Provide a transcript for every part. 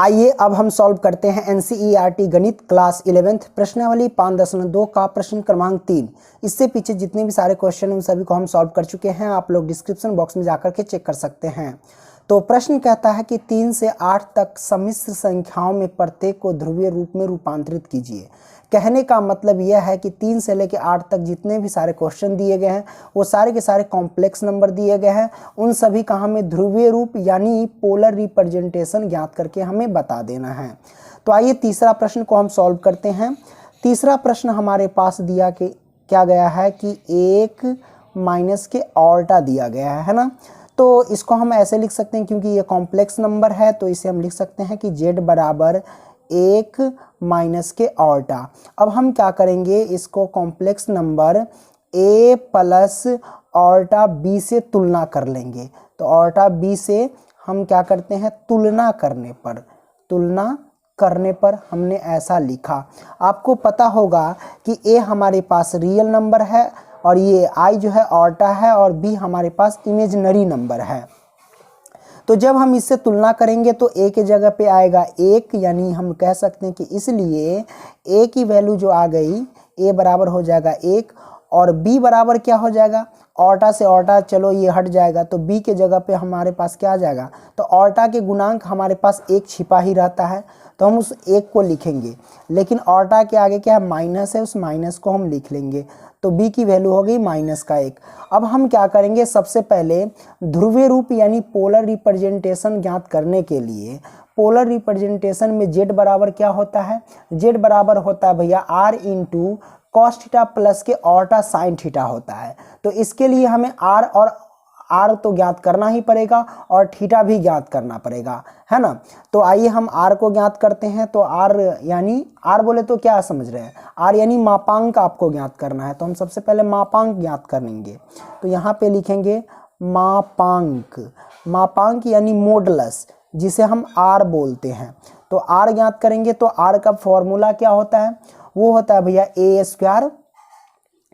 आइए अब हम सॉल्व करते हैं एनसीईआरटी गणित क्लास 11th प्रश्नावली 5.2 का प्रश्न क्रमांक 3। इससे पीछे जितने भी सारे क्वेश्चन उन सभी को हम सॉल्व कर चुके हैं, आप लोग डिस्क्रिप्शन बॉक्स में जाकर के चेक कर सकते हैं। तो प्रश्न कहता है कि 3 से 8 तक सम्मिश्र संख्याओं में प्रत्येक को ध्रुवीय रूप में रूपांतरित कीजिए। कहने का मतलब यह है कि 3 से लेकर 8 तक जितने भी सारे क्वेश्चन दिए गए हैं वो सारे के सारे कॉम्प्लेक्स नंबर दिए गए हैं, उन सभी का हमें ध्रुवीय रूप यानी पोलर रिप्रेजेंटेशन ज्ञात करके हमें बता देना है। तो आइए तीसरा प्रश्न को हम सॉल्व करते हैं। तीसरा प्रश्न हमारे पास दिया कि क्या गया है कि 1 माइनस के ऑल्टा दिया गया है ना। तो इसको हम ऐसे लिख सकते हैं, क्योंकि ये कॉम्प्लेक्स नंबर है तो इसे हम लिख सकते हैं कि z बराबर 1 माइनस के ऑल्टा। अब हम क्या करेंगे, इसको complex number a plus ऑल्टा b से तुलना कर लेंगे। तो ऑल्टा b से हम क्या करते हैं, तुलना करने पर हमने ऐसा लिखा। आपको पता होगा कि a हमारे पास रियल नंबर है और ये i जो है ऑल्टा है और b हमारे पास इमेजिनरी नंबर है। तो जब हम इससे तुलना करेंगे तो a के जगह पे आएगा 1, यानी हम कह सकते हैं कि इसलिए a की वैल्यू जो आ गई, a बराबर हो जाएगा 1 और b बराबर क्या हो जाएगा, ऑल्टा से ऑल्टा चलो ये हट जाएगा तो b के जगह पे हमारे पास क्या आ जाएगा, तो ऑल्टा के गुणांक हमारे पास 1 छिपा ही रहता है तो हम उस 1 को लिखेंगे, लेकिन ऑल्टा के आगे क्या है, माइनस है, उस माइनस को हम लिख लेंगे। तो b की वैल्यू हो गई -1। अब हम क्या करेंगे, सबसे पहले ध्रुवीय रूप यानी पोलर रिप्रेजेंटेशन ज्ञात करने के लिए पोलर रिप्रेजेंटेशन में z बराबर क्या होता है, z बराबर होता है भैया r into cos theta plus के ऑल्टा साइन थीटा होता है। तो इसके लिए हमें r और r तो ज्ञात करना ही पड़ेगा और थीटा भी ज्ञात करना पड़ेगा, है ना। तो आइए हम r को ज्ञात करते हैं। तो r यानी r बोले तो क्या समझ रहे हैं, r यानी मापांक आपको ज्ञात करना है। तो हम सबसे पहले मापांक ज्ञात करेंगे। तो यहाँ पे लिखेंगे मापांक यानी मॉडुलस, जिसे हम r बोलते हैं। तो r ज्ञात करेंगे तो r का फॉर्मूला क्या होता है, वो होता है भैया a²,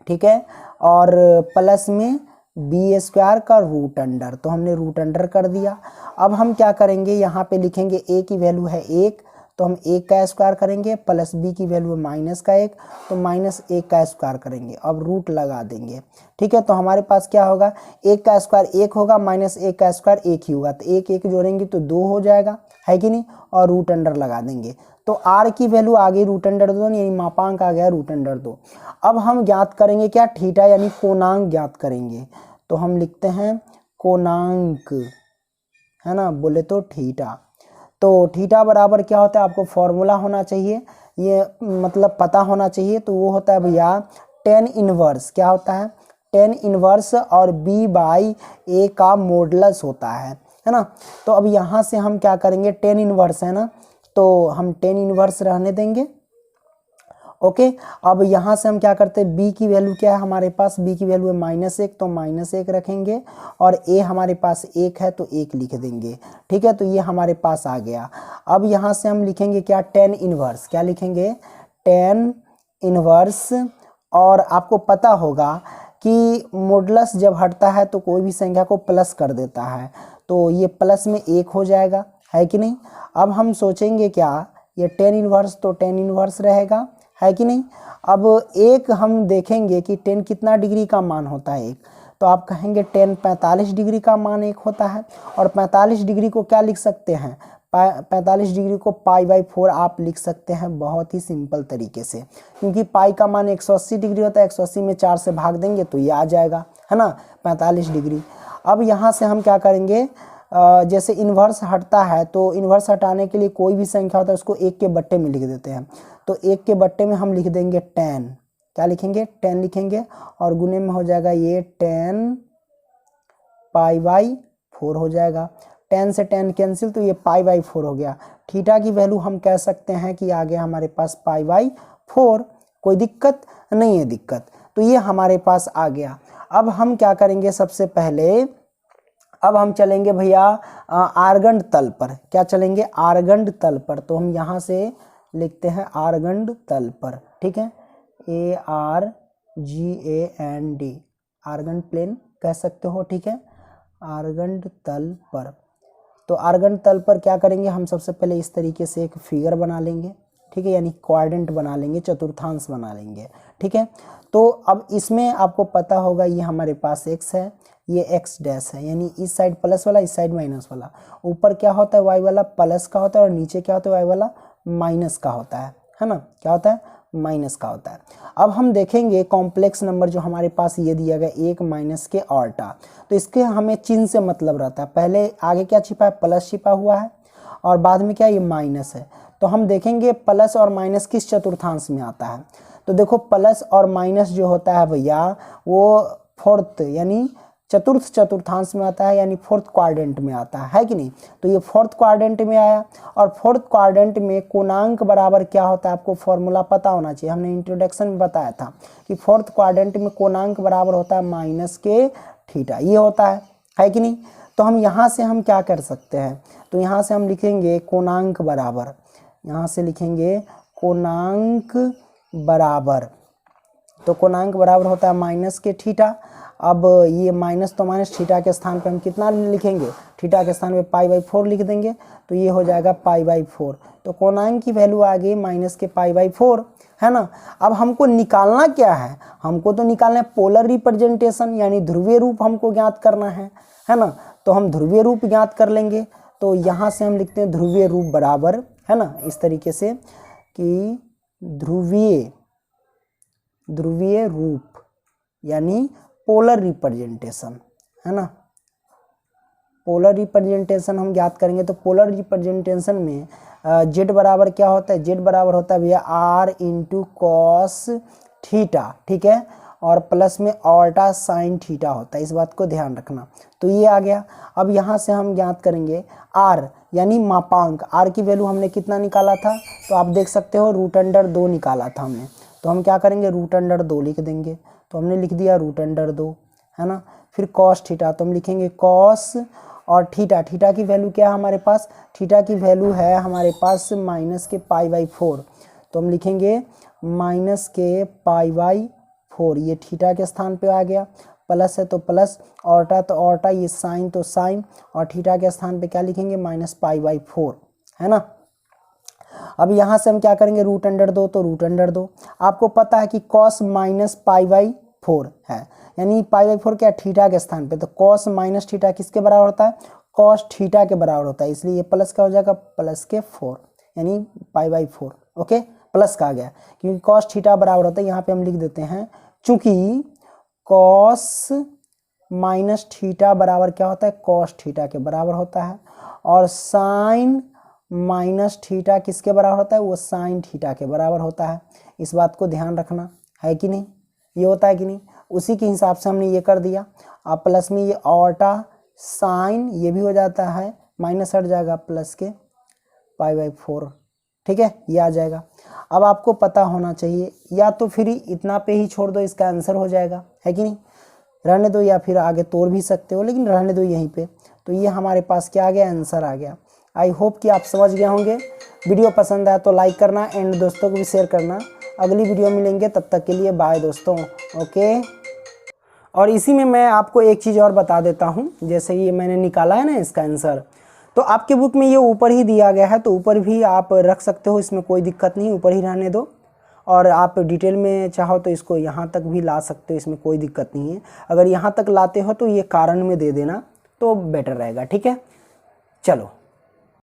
ठीक है, और प्लस में b² का रूट अंडर। तो हमने रूट अंडर कर दिया। अब हम क्या करेंगे, यहाँ पे लिखेंगे a की वैल्यू है 1 तो हम 1 का स्क्वायर करेंगे, प्लस b की वैल्यू है -1 तो -1 का स्क्वायर करेंगे। अब रूट लगा देंगे, ठीक है। तो हमारे पास क्या होगा, 1 का स्क्वायर 1 होगा, -1 का स्क्वायर 1 ही होगा, तो 1 1 जोड़ेंगे तो 2 हो जाएगा, है कि नहीं, और रूट अंडर लगा देंगे। तो r की वैल्यू आ गई रूट अंडर 2, यानी मापांक आ गया रूट अंडर 2। अब हम ज्ञात करेंगे क्या, थीटा यानी कोणांक ज्ञात करेंगे। तो हम लिखते हैं कोणांक, है ना, बोले तो थीटा। तो थीटा बराबर क्या होता है, आपको फॉर्मूला होना चाहिए, ये मतलब पता होना चाहिए। तो वो होता है भैया tan इनवर्स, क्या होता है, tan इनवर्स और b/a का मॉडुलस होता है ना। तो अब यहाँ से हम क्या करेंगे, tan इनवर्स है ना, तो हम tan इनवर्स रहने देंगे, ओके। अब यहाँ से हम क्या करते हैं, b की वैल्यू क्या है हमारे पास, b की वैल्यू है -1 तो -1 रखेंगे, और a हमारे पास 1 है तो 1 लिख देंगे, ठीक है। तो ये हमारे पास आ गया। अब यहाँ से हम लिखेंगे क्या, tan इनवर्स, क्या लिखेंगे, tan इनवर्स। और आपको पता होगा कि मॉडुलस जब हटता है तो कोई भी संख्या को प्लस कर देता है, तो ये प्लस में 1 हो जाएगा, है कि नहीं। अब हम सोचेंगे क्या, ये tan इनवर्स तो tan इनवर्स रहेगा, है कि नहीं। अब एक हम देखेंगे कि tan कितना डिग्री का मान होता है एक, तो आप कहेंगे tan 45 डिग्री का मान एक होता है। और 45 डिग्री को क्या लिख सकते हैं, 45 डिग्री को π/4 आप लिख सकते हैं बहुत ही सिंपल तरीके से, क्योंकि पाई का मान 180 डिग्री होता है, 180 में 4 से भाग देंगे तो ये आ जाएगा, है ना, 45 डिग्री। अब यहाँ से हम क्या करेंगे, जैसे इन्वर्स हटता है तो इन्वर्स हटाने के लिए कोई भी संख्या होता है उसको 1 के बट्टे में लिख देते हैं। तो 1 के बट्टे में हम लिख देंगे tan, क्या लिखेंगे, tan लिखेंगे, और गुने में हो जाएगा ये tan π/4 हो जाएगा। tan से tan कैंसिल तो ये π/4 हो गया। थीटा की वैल्यू हम कह सकते हैं कि आ गया हमारे पास π/4, कोई दिक्कत नहीं है, दिक्कत तो ये हमारे पास आ गया। अब हम क्या करेंगे, सबसे पहले अब हम चलेंगे भैया आर्गंड तल पर, क्या चलेंगे, आर्गंड तल पर। तो हम यहाँ से लिखते हैं आर्गंड तल पर, ठीक है, ARGAND, आर्गंड प्लेन कह सकते हो, ठीक है, आर्गंड तल पर। तो आर्गन तल पर क्या करेंगे हम, सबसे पहले इस तरीके से एक फिगर बना लेंगे, ठीक है, यानी क्वाड्रेंट बना लेंगे, चतुर्थांश बना लेंगे, ठीक है। तो अब इसमें आपको पता होगा ये हमारे पास x है, ये x डैश है, यानी इस साइड प्लस वाला, इस साइड माइनस वाला। ऊपर क्या होता है y वाला प्लस का होता है और नीचे क्या होता है y वाला माइनस का होता है ना, क्या होता है माइनस का होता है। अब हम देखेंगे कॉम्प्लेक्स नंबर जो हमारे पास ये दिया गया 1 माइनस के ऑर्टा, तो इसके हमें चिन्ह से मतलब रहता है, पहले आगे क्या छिपा है, प्लस छिपा हुआ है और बाद में क्या ये माइनस है। तो हम देखेंगे प्लस और माइनस किस चतुर्थांश में आता है। तो देखो प्लस और माइनस जो होता है भैया वो फोर्थ यानी चतुर्थ चतुर्थांश में आता है, यानी फोर्थ क्वाड्रेंट में आता है कि नहीं। तो ये फोर्थ क्वाड्रेंट में आया और फोर्थ क्वाड्रेंट में कोणांक बराबर क्या होता है, आपको फॉर्मूला पता होना चाहिए, हमने इंट्रोडक्शन में बताया था कि फोर्थ क्वाड्रेंट में कोणांक बराबर होता है माइनस के थीटा, ये होता है कि नहीं। तो हम यहाँ से हम क्या कर सकते हैं, तो यहाँ से हम लिखेंगे कोणांक बराबर, यहाँ से लिखेंगे कोणांक बराबर, तो कोणांक बराबर होता है माइनस के थीटा। अब ये माइनस तो माइनस, थीटा के स्थान पे हम कितना लिखेंगे, थीटा के स्थान पे π/4 लिख देंगे, तो ये हो जाएगा π/4। तो कोणांक की वैल्यू आ गई माइनस के π/4, है ना। अब हमको निकालना क्या है, हमको तो निकालना है पोलर रिप्रेजेंटेशन, यानी ध्रुवीय रूप हमको ज्ञात करना है ना। तो हम ध्रुवीय रूप ज्ञात कर लेंगे, तो यहाँ से हम लिखते हैं ध्रुवीय रूप बराबर, है ना, इस तरीके से कि ध्रुवीय रूप यानी पोलर रिप्रेजेंटेशन, है ना। पोलर रिप्रेजेंटेशन हम ज्ञात करेंगे, तो पोलर रिप्रेजेंटेशन में z बराबर क्या होता है, z बराबर होता है भैया r इंटू कॉस थीटा, ठीक है, और प्लस में ऑल्टा साइन थीटा होता है, इस बात को ध्यान रखना। तो ये आ गया। अब यहाँ से हम ज्ञात करेंगे r यानी मापांक, r की वैल्यू हमने कितना निकाला था, तो आप देख सकते हो √2 निकाला था हमने। तो हम क्या करेंगे √2 लिख देंगे, तो हमने लिख दिया √2, है ना। फिर कॉस थीटा, तो हम लिखेंगे कॉस और थीटा, थीटा की वैल्यू क्या है हमारे पास, थीटा की वैल्यू है हमारे पास माइनस के π/4, तो हम लिखेंगे माइनस के π/4, ये थीटा के स्थान पे आ गया, प्लस है तो प्लस, ऑल्टा तो ऑल्टा, ये साइन तो साइन, और थीटा के स्थान पे क्या लिखेंगे माइनस π/4, है ना। अब यहाँ से हम क्या करेंगे √2 तो √2, आपको पता है कि cos माइनस π/4 है, यानी π/4 क्या थीटा के स्थान पे, तो cos माइनस थीटा किसके बराबर होता है, cos थीटा के बराबर होता है, इसलिए ये प्लस का हो जाएगा प्लस के 4 यानी π/4, ओके, प्लस का आ गया क्योंकि cos थीटा बराबर होता है, यहाँ पे हम लिख देते हैं चूंकि cos माइनस थीटा बराबर क्या होता है, cos थीटा के बराबर होता है, और साइन माइनस थीटा किसके बराबर होता है, वो साइन थीटा के बराबर होता है। इस बात को ध्यान रखना है कि नहीं, ये होता है कि नहीं, उसी के हिसाब से हमने ये कर दिया। अब प्लस में ये ऑल्टा साइन ये भी हो जाता है, माइनस हट जाएगा प्लस के π/4, ठीक है, ये आ जाएगा। अब आपको पता होना चाहिए, या तो फिर इतना पे ही छोड़ दो, इसका आंसर हो जाएगा, है कि नहीं, रहने दो, या फिर आगे तोड़ भी सकते हो, लेकिन रहने दो यहीं पे। तो ये हमारे पास क्या आ गया, आंसर आ गया। आई होप कि आप समझ गए होंगे। वीडियो पसंद आया तो लाइक करना एंड दोस्तों को भी शेयर करना। अगली वीडियो मिलेंगे, तब तक के लिए बाय दोस्तों, ओके। और इसी में मैं आपको एक चीज़ और बता देता हूँ, जैसे ये मैंने निकाला है ना इसका आंसर, तो आपके बुक में ये ऊपर ही दिया गया है, तो ऊपर भी आप रख सकते हो, इसमें कोई दिक्कत नहीं, ऊपर ही रहने दो। और आप डिटेल में चाहो तो इसको यहाँ तक भी ला सकते हो, इसमें कोई दिक्कत नहीं है। अगर यहाँ तक लाते हो तो ये कारण में दे देना तो बेटर रहेगा, ठीक है। चलो।